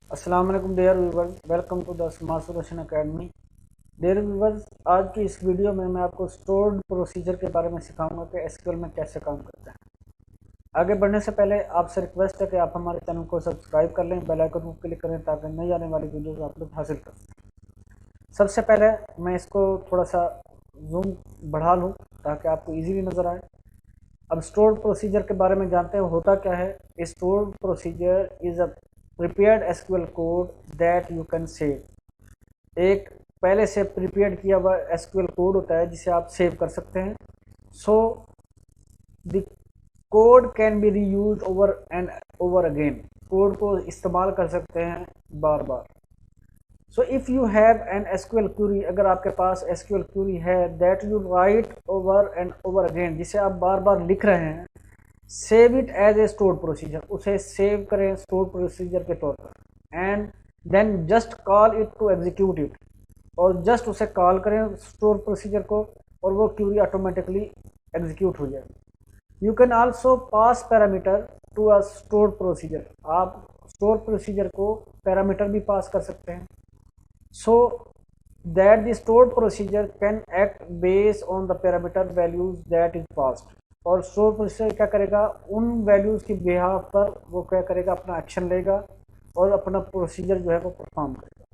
अस्सलाम वालेकुम dear viewers, welcome to the smart solution academy. Dear viewers, आज की इस वीडियो में मैं आपको स्टोर्ड प्रोसीजर के बारे में सिखाऊंगा कि एसक्यूएल में कैसे काम करता है। आगे बढ़ने से पहले आपसे रिक्वेस्ट है कि आप हमारे चैनल को सब्सक्राइब कर लें, बेल आइकन को क्लिक करें ताकि नई आने वाली वीडियो आप लोग हासिल कर सकें। सबसे पहले मैं इसको थोड़ा सा जूम बढ़ा लूँ ताकि आपको ईजीली नज़र आए। अब स्टोर्ड प्रोसीजर के बारे में जानते हैं होता क्या है। Stored procedure is a prepared SQL code that you can save. एक पहले से प्रिपेयर किया हुआ एसक्यूएल कोड होता है जिसे आप सेव कर सकते हैं। So the code can be reuse over and over again. Code को इस्तेमाल कर सकते हैं बार बार। So if you have an SQL query, अगर आपके पास एसक्यूएल क्यूरी है that you write over and over again, जिसे आप बार बार लिख रहे हैं, save it as a stored procedure, उसे सेव करें स्टोर्ड प्रोसीजर के तौर पर। And then just call it to execute it, और जस्ट उसे कॉल करें स्टोर प्रोसीजर को और वो क्यूरी ऑटोमेटिकली एग्जीक्यूट हो जाएगी। You can also pass parameter to a store procedure, आप स्टोर प्रोसीजर को पैरामीटर भी पास कर सकते हैं। So that the stored procedure can act based on the parameter values that is passed, और store procedure क्या करेगा, उन वैल्यूज की बिहाफ पर वो क्या करेगा, अपना एक्शन लेगा और अपना प्रोसीजर जो है वो परफॉर्म करेगा।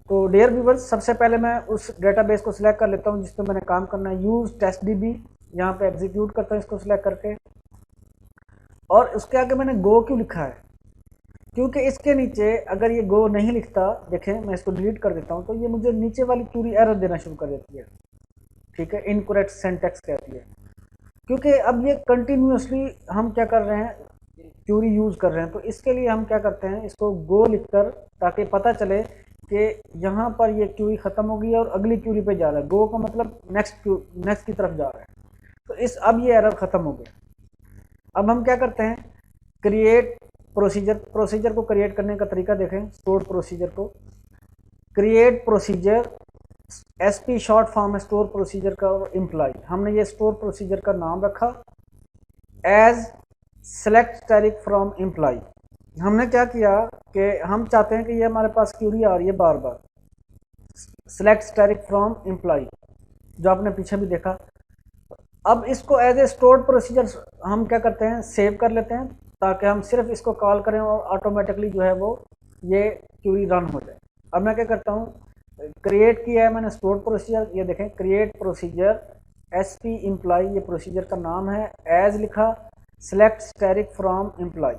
तो डियर व्यूवर्स, सबसे पहले मैं उस डेटाबेस को सिलेक्ट कर लेता हूँ जिस पे मैंने काम करना है। यूज टेस्ट डीबी, यहाँ पे एग्जीक्यूट करता हूँ इसको सिलेक्ट करके। और उसके आगे मैंने गो क्यों लिखा है, क्योंकि इसके नीचे अगर ये गो नहीं लिखता, देखें मैं इसको डिलीट कर देता हूँ, तो ये मुझे नीचे वाली पूरी एरर देना शुरू कर देती है। ठीक है, इनकरेक्ट सिंटैक्स कहती है, क्योंकि अब ये कंटिन्यूसली हम क्या कर रहे हैं, क्यूरी यूज कर रहे हैं। तो इसके लिए हम क्या करते हैं, इसको गो लिखकर, ताकि पता चले कि यहाँ पर ये क्यूरी खत्म हो गई है और अगली क्यूरी पे जा रहा है। गो का मतलब नेक्स्ट की तरफ जा रहा है। तो इस अब ये एरर खत्म हो गया। अब हम क्या करते हैं, क्रिएट प्रोसीजर। प्रोसीजर को क्रिएट करने का तरीका देखें, स्टोर प्रोसीजर को। Create procedure, SP short form है स्टोर प्रोसीजर का, और इम्प्लाई, हमने ये स्टोर प्रोसीजर का नाम रखा as select static from employee. हमने क्या किया कि हम चाहते हैं कि ये हमारे पास क्यूरी आ रही है बार बार, सेलेक्ट स्टैटिक फ्रॉम इम्प्लाई, जो आपने पीछे भी देखा। अब इसको एज ए स्टोर्ड प्रोसीजर हम क्या करते हैं, सेव कर लेते हैं, ताकि हम सिर्फ इसको कॉल करें और ऑटोमेटिकली जो है वो ये क्यूरी रन हो जाए। अब मैं क्या करता हूँ, क्रिएट किया है मैंने स्टोर्ड प्रोसीजर, ये देखें create procedure S P imply, ये प्रोसीजर का नाम है। एज लिखा, सेलेक्ट स्टैटिक फ्रॉम इम्प्लाई।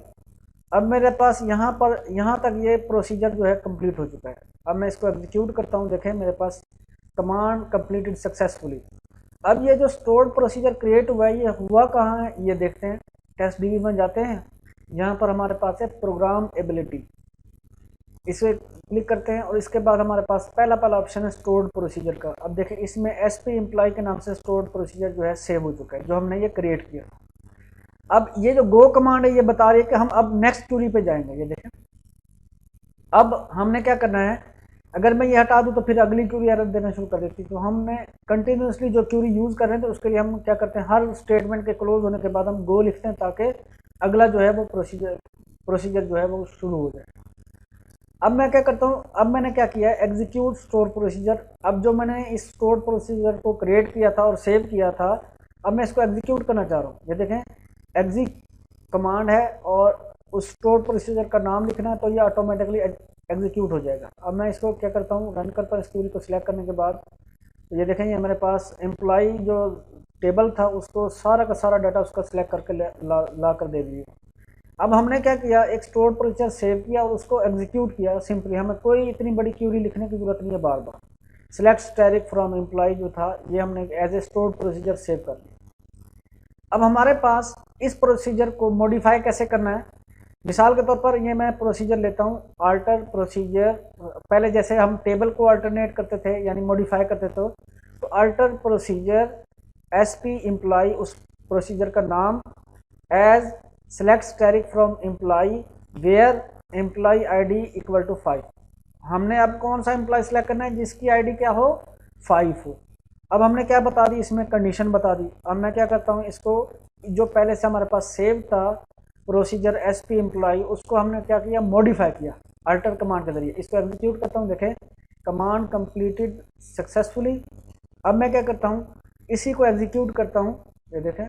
अब मेरे पास यहाँ तक ये प्रोसीजर जो है कंप्लीट हो चुका है। अब मैं इसको एग्जीक्यूट करता हूँ, देखें मेरे पास कमांड कंप्लीटेड सक्सेसफुली। अब ये जो स्टोर्ड प्रोसीजर क्रिएट हुआ है, ये हुआ कहाँ है ये देखते हैं। टेस्ट डीबी में जाते हैं, यहाँ पर हमारे पास है प्रोग्राम एबिलिटी, इसे क्लिक करते हैं और इसके बाद हमारे पास पहला ऑप्शन है स्टोर्ड प्रोसीजर का। अब देखें इसमें एस पी इम्प्लाई के नाम से स्टोर्ड प्रोसीजर जो है सेव हो चुका है, जो हमने ये क्रिएट किया। अब ये जो गो कमांड है ये बता रही है कि हम अब नेक्स्ट क्यूरी पे जाएंगे। ये देखें, अब हमने क्या करना है, अगर मैं ये हटा दूं तो फिर अगली क्यूरी एरर देना शुरू कर देती। तो हमने कंटिन्यूसली जो क्यूरी यूज कर रहे हैं, तो उसके लिए हम क्या करते हैं, हर स्टेटमेंट के क्लोज होने के बाद हम गो लिखते हैं, ताकि अगला जो है वो प्रोसीजर जो है वो शुरू हो जाए। अब मैं क्या करता हूँ, अब मैंने क्या किया है, एग्जीक्यूट स्टोर प्रोसीजर। अब जो मैंने इस स्टोर प्रोसीजर को क्रिएट किया था और सेव किया था, अब मैं इसको एग्जीक्यूट करना चाह रहा हूँ। ये देखें एग्जी कमांड है और उस स्टोर प्रोसीजर का नाम लिखना है, तो ये ऑटोमेटिकली एग्जीक्यूट हो जाएगा। अब मैं इसको क्या करता हूँ, रन करता हूँ इस क्यूरी को सिलेक्ट करने के बाद। तो ये देखें, ये मेरे पास एम्प्लॉई जो टेबल था उसको सारा का सारा डाटा उसका सिलेक्ट करके ला कर दे दिए। अब हमने क्या किया, एक स्टोर प्रोसीजर सेव किया और उसको एग्जीक्यूट किया सिंपली। हमें कोई इतनी बड़ी क्यूरी लिखने की जरूरत नहीं है बार बार। सिलेक्ट स्टैटिक फ्रॉम एम्प्लॉई जो था, ये हमने as a store procedure save कर लिया। अब हमारे पास इस प्रोसीजर को मॉडिफाई कैसे करना है। मिसाल के तौर पर ये मैं प्रोसीजर लेता हूँ, अल्टर प्रोसीजर। पहले जैसे हम टेबल को अल्टरनेट करते थे यानी मॉडिफाई करते थे, तो alter procedure S P employee, उस प्रोसीजर का नाम as select static from employee where employee ID equal to 5। हमने अब कौन सा एम्प्लॉय सेलेक्ट करना है, जिसकी आईडी क्या हो, 5 हो। अब हमने क्या बता दी, इसमें कंडीशन बता दी। अब मैं क्या करता हूँ, इसको जो पहले से हमारे पास सेव था प्रोसीजर एसपी एम्प्लॉय, उसको हमने क्या किया, मॉडिफाई किया अल्टर कमांड के जरिए। इसको एग्जीक्यूट करता हूँ, देखें कमांड कंप्लीटेड सक्सेसफुली। अब मैं क्या करता हूँ, इसी को एग्जीक्यूट करता हूँ, ये देखें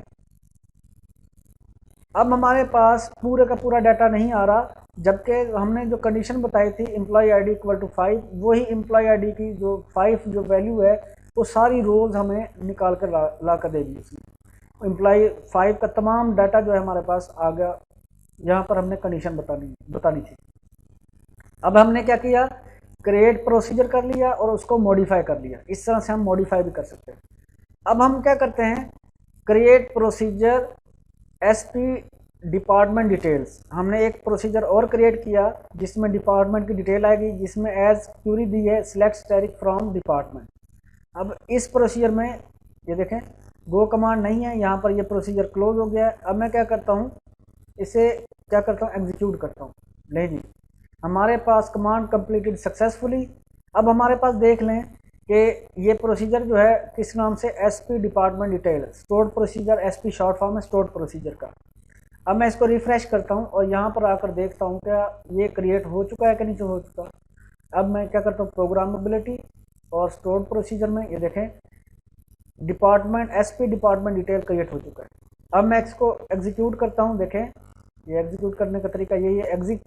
अब हमारे पास पूरे का पूरा डाटा नहीं आ रहा, जबकि हमने जो कंडीशन बताई थी एम्प्लॉय आईडी इक्वल टू 5, वही एम्प्लॉय आईडी की जो 5 जो वैल्यू है वो सारी रोज हमें निकाल कर ला कर देगी उसमें। एम्प्लॉय 5 का तमाम डाटा जो है हमारे पास आ गया, यहाँ पर हमने कंडीशन बतानी थी। अब हमने क्या किया, क्रिएट प्रोसीजर कर लिया और उसको मॉडिफाई कर लिया। इस तरह से हम मॉडिफाई भी कर सकते हैं। अब हम क्या करते हैं, create procedure SP department details, हमने एक प्रोसीजर और क्रिएट किया जिसमें डिपार्टमेंट की डिटेल आएगी, जिसमें एज क्यूरी दी है सिलेक्ट स्टैटिक फ्रॉम डिपार्टमेंट। अब इस प्रोसीजर में ये देखें गो कमांड नहीं है, यहाँ पर ये प्रोसीजर क्लोज हो गया है। अब मैं क्या करता हूँ, इसे क्या करता हूँ, एग्जीक्यूट करता हूँ। नहीं, हमारे पास कमांड कंप्लीटेड सक्सेसफुली। अब हमारे पास देख लें कि ये प्रोसीजर जो है किस नाम से, SP department detail stored procedure, SP short form है स्टोर्ड प्रोसीजर का। अब मैं इसको रिफ्रेश करता हूँ और यहाँ पर आकर देखता हूँ क्या ये क्रिएट हो चुका है कि नहीं हो चुका। अब मैं क्या करता हूँ, प्रोग्रामेबिलिटी और स्टोर्ड प्रोसीजर में ये देखें department SP department detail create हो चुका है। अब मैं इसको एग्जीक्यूट करता हूँ, देखें ये एग्जीक्यूट करने का तरीका यही है, एग्जिट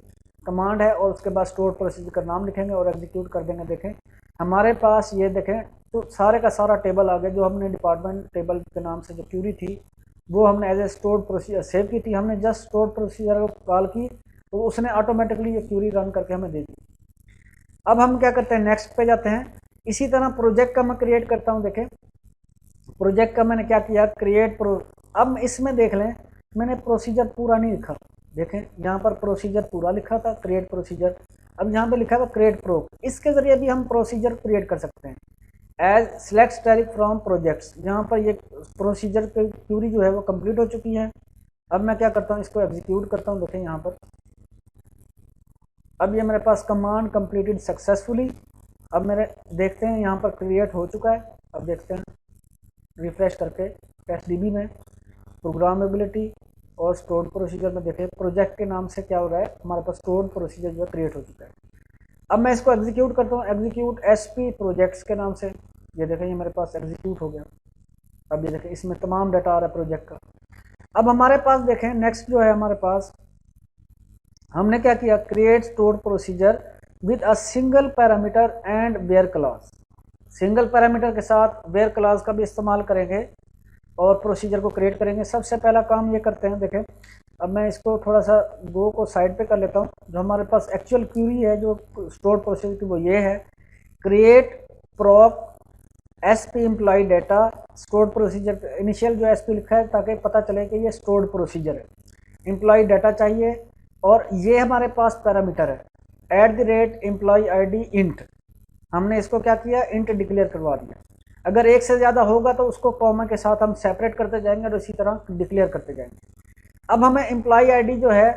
कमांड है और उसके बाद स्टोर प्रोसीजर का नाम लिखेंगे और एग्जीक्यूट कर देंगे। देखें हमारे पास ये देखें तो सारे का सारा टेबल आ गया, जो हमने डिपार्टमेंट टेबल के नाम से जो क्यूरी थी वो हमने as a store procedure save की थी। हमने जस्ट स्टोर प्रोसीजर को कॉल की तो उसने ऑटोमेटिकली ये क्यूरी रन करके हमें दे दी। अब हम क्या करते हैं, नेक्स्ट पे जाते हैं। इसी तरह प्रोजेक्ट का मैं क्रिएट करता हूँ। देखें प्रोजेक्ट का मैंने क्या किया, क्रिएट अब इसमें देख लें मैंने प्रोसीजर पूरा नहीं लिखा। देखें यहाँ पर प्रोसीजर पूरा लिखा था, क्रिएट प्रोसीजर। अब यहाँ पे लिखा था क्रिएट प्रो, इसके जरिए भी हम प्रोसीजर क्रिएट कर सकते हैं as select static from projects. यहाँ पर ये प्रोसीजर की क्यूरी जो है वो कंप्लीट हो चुकी है। अब मैं क्या करता हूँ, इसको एग्जीक्यूट करता हूँ। देखें यहाँ पर अब ये मेरे पास कमांड कंप्लीटेड सक्सेसफुली। अब मेरे देखते हैं यहाँ पर क्रिएट हो चुका है। अब देखते हैं रिफ्रेश करके टेस्टडीबी में प्रोग्रामेबिलिटी और स्टोर्ड प्रोसीजर में देखें प्रोजेक्ट के नाम से क्या हो रहा है, हमारे पास स्टोर्ड प्रोसीजर जो है क्रिएट हो चुका है। अब मैं इसको एग्जीक्यूट करता हूँ, एग्जीक्यूट एसपी प्रोजेक्ट्स के नाम से। ये देखें ये मेरे पास एग्जीक्यूट हो गया। अब ये देखें इसमें तमाम डाटा आ रहा है प्रोजेक्ट का। अब हमारे पास देखें नेक्स्ट जो है हमारे पास हमने क्या किया, create stored procedure with a single parameter and where clause. Single parameter के साथ वेयर क्लॉज का भी इस्तेमाल करेंगे और प्रोसीजर को क्रिएट करेंगे। सबसे पहला काम ये करते हैं, देखें अब मैं इसको थोड़ा सा गो को साइड पे कर लेता हूँ। जो हमारे पास एक्चुअल क्यूरी है जो स्टोर प्रोसीजर की वो ये है, create proc SP employee data stored procedure. Initial जो एसपी लिखा है ताकि पता चले कि ये स्टोर्ड प्रोसीजर है। एम्प्लॉय डाटा चाहिए और ये हमारे पास पैरामीटर है @एम्प्लॉय आईडी इंट। हमने इसको क्या किया, इंट डिक्लेयर करवा दिया। अगर एक से ज़्यादा होगा तो उसको कॉमा के साथ हम सेपरेट करते जाएंगे और इसी तरह डिक्लेयर करते जाएंगे। अब हमें एम्प्लॉय आईडी जो है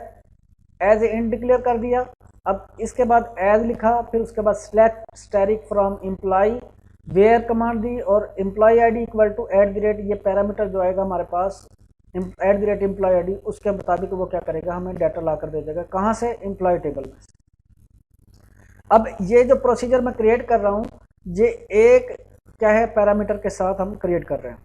एज ए इंट डिक्लेयर कर दिया। अब इसके बाद एज लिखा, फिर उसके बाद select static from employ where command दी और एम्प्लॉय आईडी इक्वल टू ये पैरामीटर जो आएगा हमारे पास एम्प्लॉय आईडी, उसके मुताबिक वो क्या करेगा, हमें डाटा ला कर दे देगा। कहाँ से, एम्प्लॉय टेबल में से। अब ये जो प्रोसीजर मैं क्रिएट कर रहा हूँ ये एक क्या है, पैरामीटर के साथ हम क्रिएट कर रहे हैं।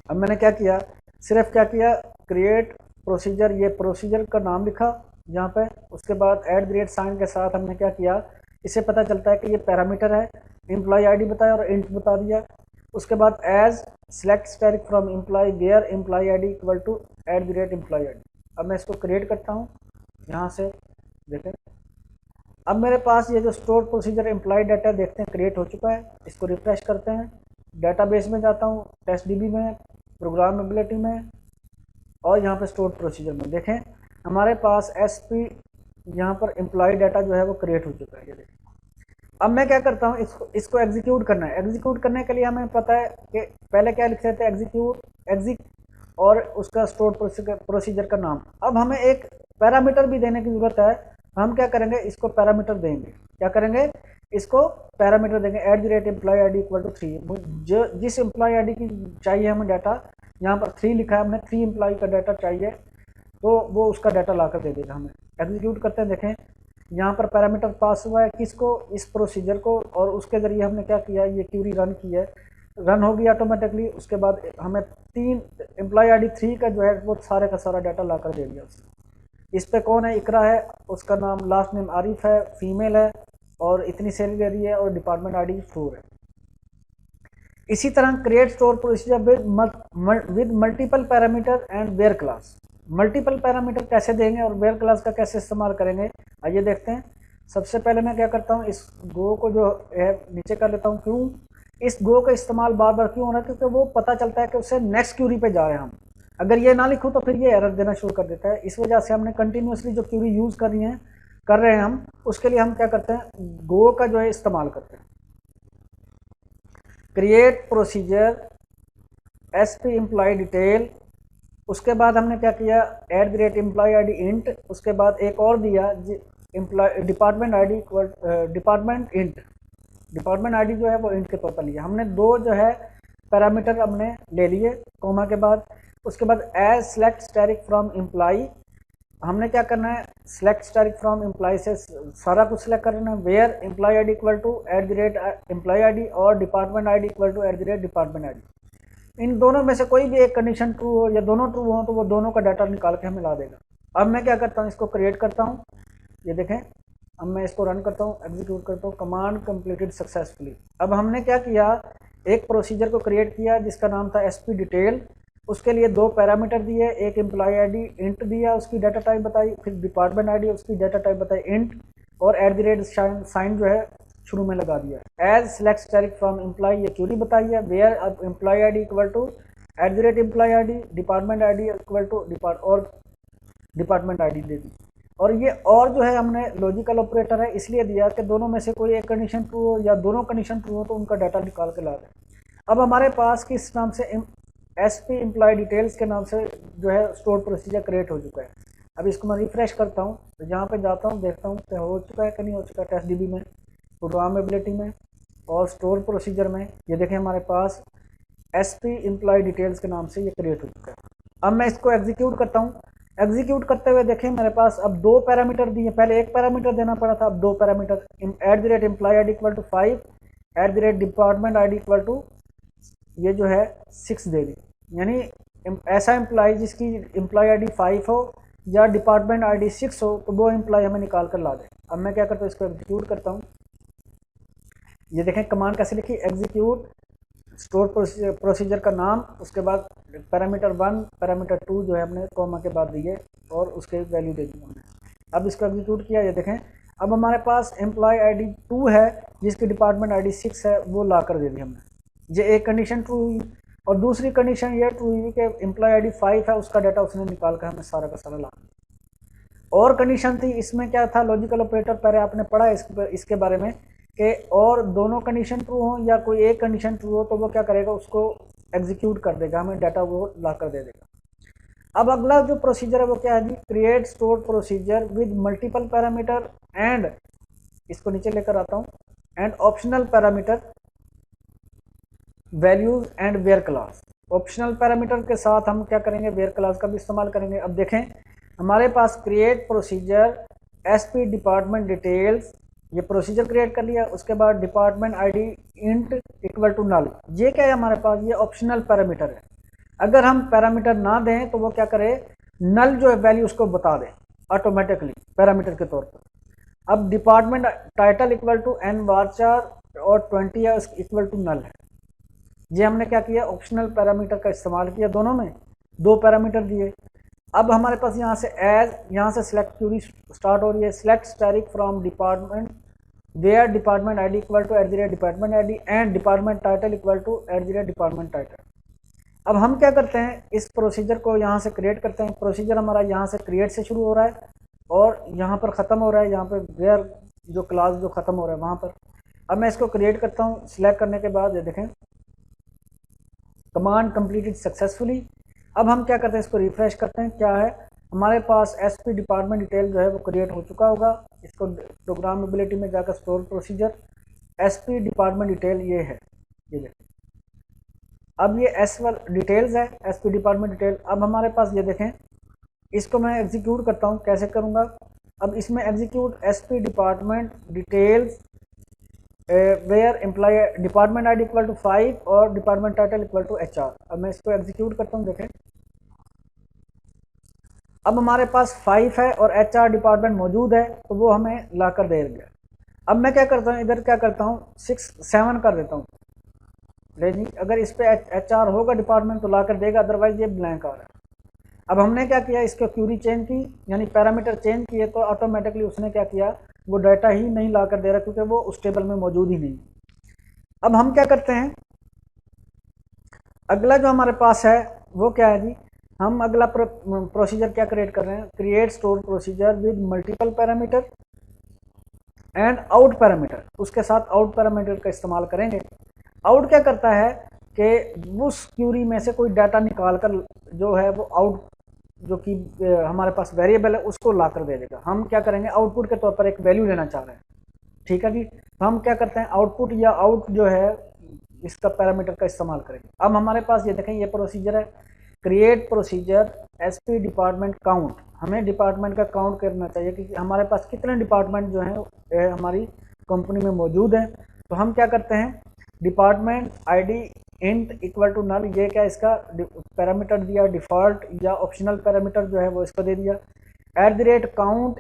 अब मैंने क्या किया, सिर्फ क्या किया, क्रिएट प्रोसीजर, ये प्रोसीजर का नाम लिखा यहाँ पे। उसके बाद साइन के साथ हमने क्या किया, इससे पता चलता है कि ये पैरामीटर है। एम्प्लॉय आईडी बताया और इंट बता दिया। उसके बाद as select static from employ where employee ID equal to employee ID. अब मैं इसको क्रिएट करता हूँ यहाँ से। देखें अब मेरे पास ये जो स्टोर प्रोसीजर एम्प्लॉय डाटा देखते हैं क्रिएट हो चुका है। इसको रिफ्रेश करते हैं, डेटाबेस में जाता हूँ, टेस्टडीबी में, प्रोग्रामेबिलिटी में और यहाँ पे स्टोर प्रोसीजर में। देखें हमारे पास एसपी यहाँ पर एम्प्लॉय डाटा जो है वो क्रिएट हो चुका है। ये देखें अब मैं क्या करता हूँ, इसको एग्जीक्यूट करना है। एग्जीक्यूट करने के लिए हमें पता है कि पहले क्या लिख रहे थे, एग्जिट और उसका स्टोर प्रोसीजर का नाम। अब हमें एक पैरामीटर भी देने की जरूरत है। हम क्या करेंगे, इसको पैरामीटर देंगे। क्या करेंगे, इसको पैरामीटर देंगे एम्प्लॉय आईडी इक्वल टू 3। जो जिस एम्प्लॉय आईडी की चाहिए हमें डाटा, यहाँ पर 3 लिखा है, हमने 3 एम्प्लॉय का डाटा चाहिए। तो वो उसका डाटा ला कर दे देगा हमें। एग्जीक्यूट करते हैं, देखें यहाँ पर पैरामीटर पास हुआ है किसको, इस प्रोसीजर को, और उसके ज़रिए हमने क्या किया, ये क्यूरी रन की है, रन होगी ऑटोमेटिकली। उसके बाद हमें 3 एम्प्लॉय ID 3 का जो है वो सारे का सारा डाटा ला कर दे दिया उसने। इस पे कौन है, इकरा है, उसका नाम लास्ट नेम आरिफ है, फीमेल है, और इतनी सैलरी दे रही है, और डिपार्टमेंट ID 4 है। इसी तरह create store procedure with multiple parameter and where class. Multiple parameter कैसे देंगे और वेयर क्लास का कैसे इस्तेमाल करेंगे, आइए देखते हैं। सबसे पहले मैं क्या करता हूँ, इस गो को जो है नीचे कर लेता हूँ। क्यों इस गो का इस्तेमाल बार बार क्यों हो रहा है, क्योंकि वो पता चलता है कि उससे नेक्स्ट क्यूरी पे जा रहे हैं हम। अगर ये ना लिखूँ तो फिर ये एरर देना शुरू कर देता है। इस वजह से हमने कंटिन्यूसली जो क्यूरी यूज़ कर रहे हैं हम, उसके लिए हम क्या करते हैं, गो का जो है इस्तेमाल करते हैं। Create procedure SP employee detail, उसके बाद हमने क्या किया, @एम्प्लॉय ID इंट, उसके बाद एक और दिया department ID department int. Department ID जो है वो इंट के तौर पर लिया हमने। 2 जो है पैरामीटर हमने ले लिए कोमा के बाद। उसके बाद as select static from employee, हमने क्या करना है, सेलेक्ट स्टैटिक फ्रॉम एम्प्लॉय से सारा कुछ सेलेक्ट करना है। Where employee ID equal to @employee ID और department ID equal to @department ID। इन दोनों में से कोई भी एक कंडीशन ट्रू हो या दोनों ट्रू हो तो वो दोनों का डाटा निकाल के हमें ला देगा। अब मैं क्या करता हूँ, इसको क्रिएट करता हूँ, ये देखें। अब मैं इसको रन करता हूँ, एग्जीक्यूट करता हूँ, कमांड कंप्लीटेड सक्सेसफुली। अब हमने क्या किया, एक प्रोसीजर को क्रिएट किया जिसका नाम था SP डिटेल। उसके लिए 2 पैरामीटर दिए, एक एम्प्लॉय ID इंट दिया, उसकी डाटा टाइप बताई, फिर डिपार्टमेंट ID उसकी डाटा टाइप बताई इंट, और साइन जो है शुरू में लगा दिया। As select static from employee, ये क्यूरी बताई है। Where employee ID equal to @employee ID, department ID equal to department ID दे दी। और ये और जो है हमने लॉजिकल ऑपरेटर है इसलिए दिया कि दोनों में से कोई एक कंडीशन ट्रू हो या दोनों कंडीशन ट्रू हो तो उनका डाटा निकाल के ला दें। अब हमारे पास किस नाम से, SP एम्प्लॉय डिटेल्स के नाम से जो है स्टोर प्रोसीजर क्रिएट हो चुका है। अब इसको मैं रिफ्रेश करता हूँ, तो यहाँ पे जाता हूँ, देखता हूँ कि हो चुका है कि नहीं हो चुका। टेस्ट DB में, प्रोग्रामेबिलिटी में और स्टोर प्रोसीजर में, ये देखें हमारे पास SP एम्प्लॉय डिटेल्स के नाम से ये क्रिएट हो चुका है। अब मैं इसको एग्जीक्यूट करता हूँ। एग्जीक्यूट करते हुए देखें मेरे पास अब 2 पैरामीटर दिए, पहले एक पैरामीटर देना पड़ा था, अब 2 parameter, @employee ID equal to 5, @department ID equal to ये जो है 6 दे दी। यानी ऐसा एम्प्लॉय जिसकी एम्प्लॉय ID 5 हो या डिपार्टमेंट ID 6 हो तो वो एम्प्लॉय हमें निकाल कर ला दे। अब मैं क्या करता हूँ, इसको एग्जीक्यूट करता हूँ। ये देखें कमांड कैसे लिखी, एग्जीक्यूट स्टोर प्रोसीजर का नाम, उसके बाद पैरामीटर 1 पैरामीटर 2 जो है हमने कॉमा के बाद दिए और उसके वैल्यू दे दी हमने। अब इसको एग्जीक्यूट किया, ये देखें अब हमारे पास एम्प्लॉय ID 2 है जिसकी डिपार्टमेंट ID 6 है, वो ला कर दे दी हमने। ये एक कंडीशन ट्रू हुई, और दूसरी कंडीशन ये ट्रू हुई कि एम्प्लॉय ID 5 है, उसका डाटा उसने निकाल कर हमें सारा का सारा ला दिया। और कंडीशन थी इसमें क्या था, लॉजिकल ऑपरेटर, पहले आपने पढ़ा इसके बारे में कि और दोनों कंडीशन ट्रू हो या कोई एक कंडीशन ट्रू हो तो वो क्या करेगा, उसको एग्जीक्यूट कर देगा, हमें डाटा वो ला कर दे देगा। अब अगला जो प्रोसीजर है वो क्या है जी, create store procedure with multiple parameter and, इसको नीचे लेकर आता हूँ, and optional parameter values and where class. Optional parameter के साथ हम क्या करेंगे, वेयर क्लास का भी इस्तेमाल करेंगे। अब देखें हमारे पास create procedure SP department details, ये प्रोसीजर क्रिएट कर लिया। उसके बाद department ID int equal to null, ये क्या है हमारे पास, ये ऑप्शनल पैरामीटर है। अगर हम पैरामीटर ना दें तो वो क्या करे, नल जो है वैल्यू उसको बता दे ऑटोमेटिकली पैरामीटर के तौर पर। अब department title equal to N varchar और 20 है इक्वल टू नल है। ये हमने क्या किया, ऑप्शनल पैरामीटर का इस्तेमाल किया, दोनों में 2 पैरामीटर दिए। अब हमारे पास यहाँ से यहाँ से सिलेक्ट क्यूरी स्टार्ट हो रही है, select static from department where department ID equal to @department ID and department title equal to @department title. अब हम क्या करते हैं, इस प्रोसीजर को यहाँ से क्रिएट करते हैं। प्रोसीजर हमारा यहाँ से क्रिएट से शुरू हो रहा है और यहाँ पर ख़त्म हो रहा है, यहाँ पर वेयर जो क्लास जो ख़त्म हो रहा है वहाँ पर। अब मैं इसको क्रिएट करता हूँ, सिलेक्ट करने के बाद ये देखें कमांड कंप्लीटेड सक्सेसफुली। अब हम क्या करते हैं, इसको रिफ्रेश करते हैं, क्या है हमारे पास SP डिपार्टमेंट डिटेल जो है वो क्रिएट हो चुका होगा। इसको प्रोग्रामेबिलिटी में जाकर store procedure SP department detail ये है, ये देखें। अब ये डिटेल्स है SP डिपार्टमेंट डिटेल। अब हमारे पास ये देखें इसको मैं एग्जीक्यूट करता हूँ, कैसे करूँगा। अब इसमें execute SP department details where employee department ID equal to 5 और department title equal to HR. अब मैं इसको एग्जीक्यूट करता हूँ, देखें अब हमारे पास 5 है और एचआर डिपार्टमेंट मौजूद है, तो वो हमें ला कर दे गया। अब मैं क्या करता हूँ, इधर क्या करता हूँ 6 7 कर देता हूँ, लेकिन अगर इस पे एचआर होगा डिपार्टमेंट तो ला कर देगा, अदरवाइज ये ब्लैंक आ रहा है। अब हमने क्या किया, इसके क्यूरी चेंज की, यानी पैरामीटर चेंज किए, तो ऑटोमेटिकली उसने क्या किया, वो डाटा ही नहीं ला कर दे रहा, क्योंकि वो उस टेबल में मौजूद ही नहीं। अब हम क्या करते हैं, अगला जो हमारे पास है वो क्या है जी, हम अगला प्रोसीजर क्या क्रिएट कर रहे हैं, create store procedure with multiple parameter and out parameter. उसके साथ आउट पैरामीटर का इस्तेमाल करेंगे। आउट क्या करता है कि उस क्यूरी में से कोई डाटा निकाल कर जो है वो आउट, जो कि हमारे पास वेरिएबल है, उसको ला कर दे देगा। हम क्या करेंगे, आउटपुट के तौर पर एक वैल्यू लेना चाह रहे हैं, ठीक है जी। तो हम क्या करते हैं, आउटपुट या आउट जो है इसका पैरामीटर का इस्तेमाल करेंगे। अब हमारे पास ये देखें, ये प्रोसीजर है create procedure SP department count. हमें डिपार्टमेंट का काउंट करना चाहिए कि हमारे पास कितने डिपार्टमेंट जो हैं हमारी कंपनी में मौजूद हैं। तो हम क्या करते हैं, department ID int equal to null, ये क्या इसका पैरामीटर दिया, डिफॉल्ट या ऑप्शनल पैरामीटर जो है वो इसको दे दिया। एट द रेट काउंट,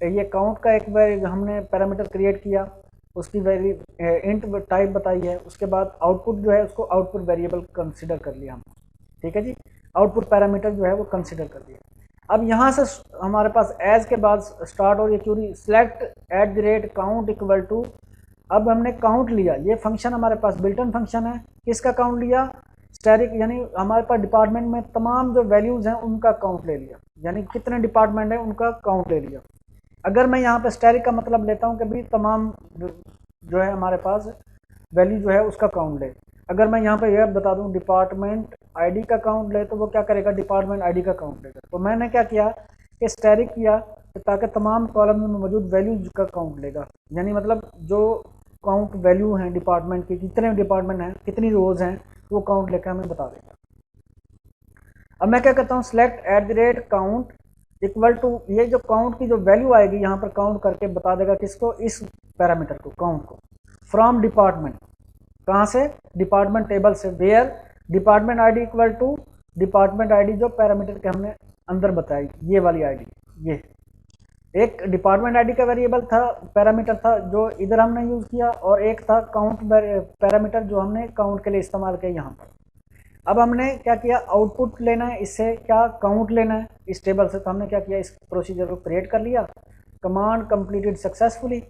ये काउंट का एक हमने पैरामीटर क्रिएट किया, उसकी वैल्यू इंट टाइप बताई है। उसके बाद आउटपुट जो है उसको आउटपुट वेरिएबल कंसिडर कर लिया हम, ठीक है जी। आउटपुट पैरामीटर जो है वो कंसिडर कर दिया। अब यहाँ से हमारे पास एज के बाद स्टार्ट और ये query select at the rate count equal to, अब हमने काउंट लिया, ये फंक्शन हमारे पास बिल्ट इन फंक्शन है। किसका काउंट लिया, स्टैटिक, यानी हमारे पास डिपार्टमेंट में तमाम जो वैल्यूज़ हैं उनका काउंट ले लिया, यानी कितने डिपार्टमेंट हैं उनका काउंट ले लिया। अगर मैं यहाँ पे स्टैटिक का मतलब लेता हूँ कि भाई तमाम जो है हमारे पास वैल्यू जो है उसका काउंट ले। अगर मैं यहाँ पे यह बता दूँ डिपार्टमेंट आईडी का काउंट ले, तो वो क्या करेगा, डिपार्टमेंट आईडी का काउंट लेगा। तो मैंने क्या किया कि स्टैटिक किया ताकि तमाम कॉलम में मौजूद वैल्यू का काउंट लेगा, यानी मतलब जो काउंट वैल्यू हैं डिपार्टमेंट की, कितने डिपार्टमेंट हैं, कितनी रोज हैं, वो काउंट लेकर हमें बता देगा। अब मैं क्या करता हूँ, select at the rate count equal to, ये जो काउंट की जो वैल्यू आएगी यहाँ पर काउंट करके बता देगा किसको, इस पैरामीटर को, काउंट को। फ्रॉम डिपार्टमेंट, कहाँ से, डिपार्टमेंट टेबल से। Where department ID equal to department ID जो पैरामीटर के हमने अंदर बताई, ये वाली आईडी, ये एक डिपार्टमेंट आईडी का वेरिएबल था, पैरामीटर था जो इधर हमने यूज़ किया, और एक था काउंट पैरामीटर जो हमने काउंट के लिए इस्तेमाल किया यहाँ पर। अब हमने क्या किया, आउटपुट लेना है, इससे क्या काउंट लेना है इस टेबल से। तो हमने क्या किया, इस प्रोसीजर को क्रिएट कर लिया, कमांड कंप्लीटेड सक्सेसफुली।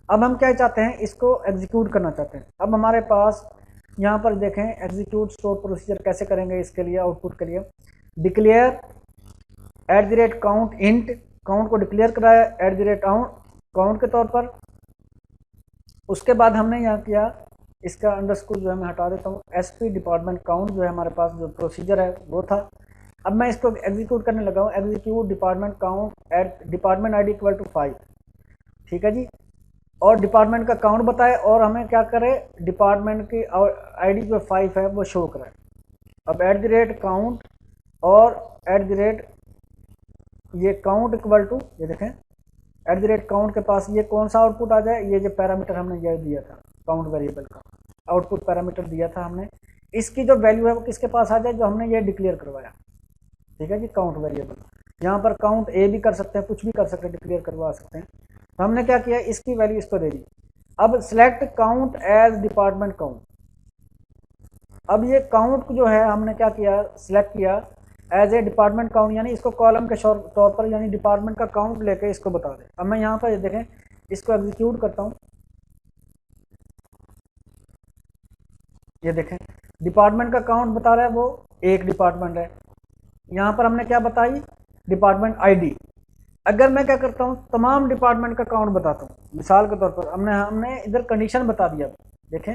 अब हम क्या चाहते हैं, इसको एग्जीक्यूट करना चाहते हैं। अब हमारे पास यहाँ पर देखें, एग्जीक्यूट स्टोर प्रोसीजर कैसे करेंगे, इसके लिए आउटपुट के लिए declare eight the rate count int, count को डिक्लेयर कराया एट द रेट काउंट के तौर पर। उसके बाद हमने यहाँ किया, इसका अंडरस्कोर जो है मैं हटा देता हूँ, एसपी डिपार्टमेंट काउंट जो है हमारे पास जो प्रोसीजर है वो था। अब मैं इसको एग्जीक्यूट करने लगा हूँ, execute department count at department ID equal to 5, ठीक है जी। और डिपार्टमेंट का काउंट बताए, और हमें क्या करे, डिपार्टमेंट की आईडी जो 5 है वो शो कराए। अब एट द रेट काउंट और एट द रेट ये काउंट इक्वल टू, ये देखें एट द रेट काउंट के पास ये कौन सा आउटपुट आ जाए, ये जो पैरामीटर हमने ये दिया था काउंट वेरिएबल का आउटपुट पैरामीटर दिया था हमने, इसकी जो वैल्यू है वो किसके पास आ जाए, जो हमने ये डिक्लेयर करवाया, ठीक है जी, काउंट वेरिएबल। यहाँ पर काउंट ए भी कर सकते हैं, कुछ भी कर सकते हैं, डिक्लेयर करवा सकते हैं। तो हमने क्या किया, इसकी वैल्यू इसको दे दी। अब select count as department count. अब ये काउंट जो है हमने क्या किया, सिलेक्ट किया एज ए डिपार्टमेंट काउंट, यानी इसको कॉलम के तौर पर, यानी डिपार्टमेंट का काउंट लेके इसको बता दे। अब मैं यहाँ पर ये देखें, इसको एग्जीक्यूट करता हूँ, ये देखें डिपार्टमेंट का काउंट बता रहा है वो एक डिपार्टमेंट है। यहाँ पर हमने क्या बताई, डिपार्टमेंट आईडी। अगर मैं क्या करता हूँ, तमाम डिपार्टमेंट का काउंट बताता हूँ, मिसाल के तौर पर हमने इधर कंडीशन बता दिया, देखें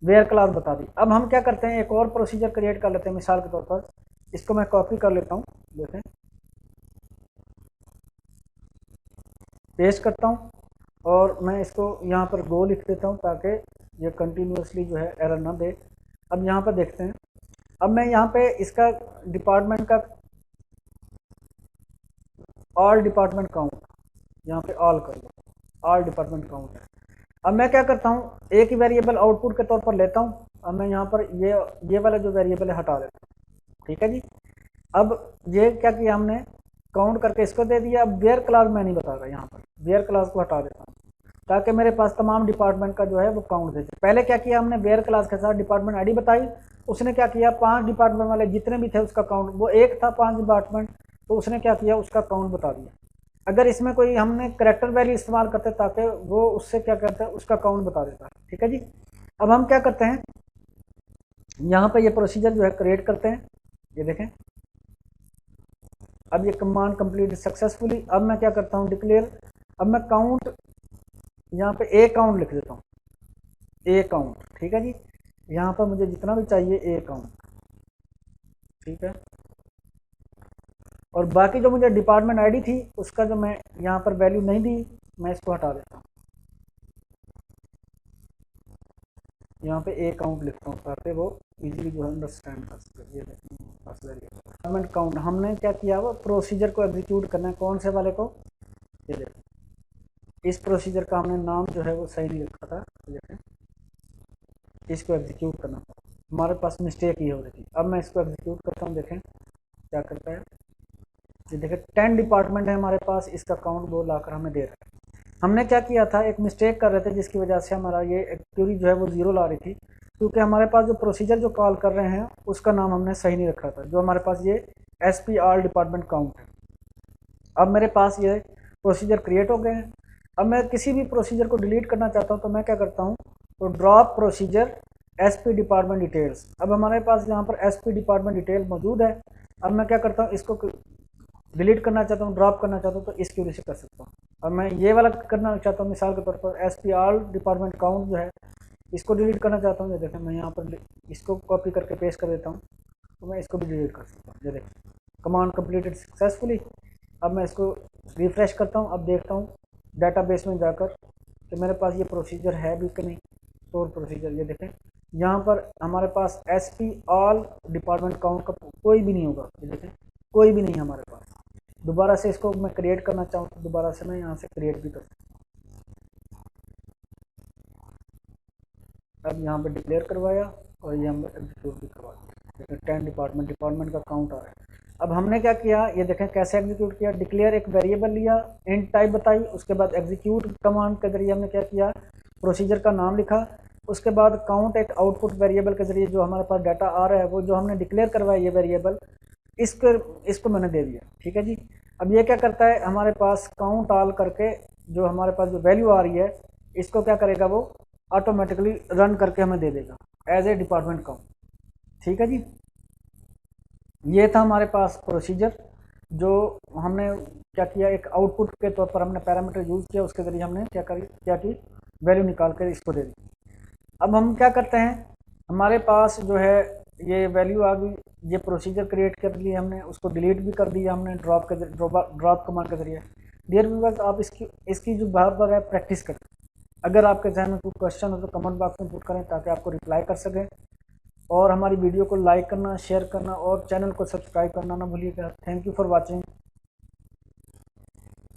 वेयर क्लास बता दी। अब हम क्या करते हैं, एक और प्रोसीजर क्रिएट कर लेते हैं, मिसाल के तौर पर इसको मैं कॉपी कर लेता हूँ, देखें पेस्ट करता हूँ, और मैं इसको यहाँ पर गो लिख देता हूँ ताकि ये कंटिन्यूसली जो है एरर ना दे। अब यहाँ पर देखते हैं, अब मैं यहाँ पे इसका डिपार्टमेंट का ऑल डिपार्टमेंट काउंट, यहाँ पे ऑल कर लो, ऑल डिपार्टमेंट काउंट है। अब मैं क्या करता हूँ, एक ही वेरिएबल आउटपुट के तौर पर लेता हूँ। अब मैं यहाँ पर ये वाला जो वेरिएबल है हटा देता हूँ, ठीक है जी। अब ये क्या किया हमने, काउंट करके इसको दे दिया। अब वेयर क्लास मैं नहीं बता रहा, यहाँ पर वेयर क्लास को हटा देता हूँ ताकि मेरे पास तमाम डिपार्टमेंट का जो है वो काउंट दे। पहले क्या किया हमने, वेयर क्लास के साथ डिपार्टमेंट आईडी बताई, उसने क्या किया 5 डिपार्टमेंट वाले जितने भी थे उसका काउंट, वो एक था 5 डिपार्टमेंट, तो उसने क्या किया उसका काउंट बता दिया। अगर इसमें कोई हमने करेक्टर वैल्यू इस्तेमाल करते ताकि वो उससे क्या करता है उसका काउंट बता देता है, ठीक है जी। अब हम क्या करते हैं, यहाँ पे ये प्रोसीजर जो है क्रिएट करते हैं, ये देखें। अब ये कमांड कंप्लीट सक्सेसफुली। अब मैं क्या करता हूँ, डिक्लेयर, अब मैं काउंट यहाँ पे ए काउंट लिख देता हूँ, ए काउंट, ठीक है जी। यहाँ पर मुझे जितना भी चाहिए ए काउंट, ठीक है। और बाकी जो मुझे डिपार्टमेंट आईडी थी उसका जो मैं यहाँ पर वैल्यू नहीं दी, मैं इसको हटा देता हूँ, यहाँ पे ए काउंट लिखता हूँ ताकि वो इजीली जो है अंडरस्टैंड कर सके। ये डिपार्टमेंट काउंट हमने क्या किया, वो प्रोसीजर को एग्जीक्यूट करना है, कौन से वाले को, ये देखें। इस प्रोसीजर का हमने नाम जो है वो सही नहीं रखा था, देखें। इसको एग्जीक्यूट करना था, हमारे पास मिस्टेक ये हो रही थी। अब मैं इसको एग्जीक्यूट करता हूँ, देखें क्या करता है। ये देखें 10 डिपार्टमेंट है हमारे पास, इसका काउंट वो लाकर हमें दे रहा है। हमने क्या किया था, एक मिस्टेक कर रहे थे जिसकी वजह से हमारा ये क्यूरी जो है वो 0 ला रही थी, क्योंकि हमारे पास जो प्रोसीजर जो कॉल कर रहे हैं उसका नाम हमने सही नहीं रखा था, जो हमारे पास ये SP ऑल डिपार्टमेंट काउंट है। अब मेरे पास ये प्रोसीजर क्रिएट हो गए हैं। अब मैं किसी भी प्रोसीजर को डिलीट करना चाहता हूँ तो मैं क्या करता हूँ, तो drop procedure SP department details. अब हमारे पास यहाँ पर SP डिपार्टमेंट डिटेल मौजूद है। अब मैं क्या करता हूँ, इसको डिलीट करना चाहता हूँ, ड्रॉप करना चाहता हूँ तो इस क्यूरी से कर सकता हूँ। अब मैं ये वाला करना चाहता हूँ, मिसाल के तौर पर SP ऑल डिपार्टमेंट काउंट जो है इसको डिलीट करना चाहता हूँ। ये देखें, मैं यहाँ पर इसको कॉपी करके पेस्ट कर देता हूँ, तो मैं इसको भी डिलीट कर सकता हूँ। ये देखें, कमांड कंप्लीटेड सक्सेसफुली। अब मैं इसको रिफ्रेश करता हूँ, अब देखता हूँ डाटाबेस में जाकर कि मेरे पास ये प्रोसीजर है भी कि नहीं। स्टोर प्रोसीजर, ये देखें यहाँ पर हमारे पास SP ऑल डिपार्टमेंट काउंट का कोई भी नहीं होगा, ये देखें कोई भी नहीं है हमारे पास। दोबारा से इसको मैं क्रिएट करना चाहूँ तो दोबारा से मैं यहाँ से क्रिएट भी कर सकता हूँ। अब यहाँ पे डिक्लेयर करवाया और ये हम एग्जीक्यूट भी करवा दिया। 10 डिपार्टमेंट का काउंट आ रहा है। अब हमने क्या किया, ये देखें कैसे एग्जीक्यूट किया। डिक्लेयर एक वेरिएबल लिया, इंट टाइप बताई, उसके बाद एग्जीक्यूट कमांड के जरिए हमने क्या किया, प्रोसीजर का नाम लिखा, उसके बाद काउंट एक आउटपुट वेरिएबल के जरिए जो हमारे पास डाटा आ रहा है वो जो हमने डिक्लेयर करवाया ये वेरिएबल, इसको मैंने दे दिया, ठीक है जी। अब ये क्या करता है, हमारे पास काउंट ऑल करके जो हमारे पास जो वैल्यू आ रही है इसको क्या करेगा, वो ऑटोमेटिकली रन करके हमें दे देगा एज ए डिपार्टमेंट काउंट, ठीक है जी। ये था हमारे पास प्रोसीजर जो हमने क्या किया, एक आउटपुट के तौर पर हमने पैरामीटर यूज़ किया, उसके जरिए हमने क्या की वैल्यू निकाल कर इसको दे दी। अब हम क्या करते हैं, हमारे पास जो है ये वैल्यू आ गई, ये प्रोसीजर क्रिएट कर लिए हमने, उसको डिलीट भी कर दिया हमने ड्रॉप कमांड के जरिए। डियर व्यूअर्स, आप इसकी जो बार-बार है प्रैक्टिस करें। अगर आपके जहन में कोई क्वेश्चन हो तो कमेंट बॉक्स में पुट करें ताकि आपको रिप्लाई कर सकें। और हमारी वीडियो को लाइक करना, शेयर करना और चैनल को सब्सक्राइब करना ना भूलिएगा। Thank you for watching.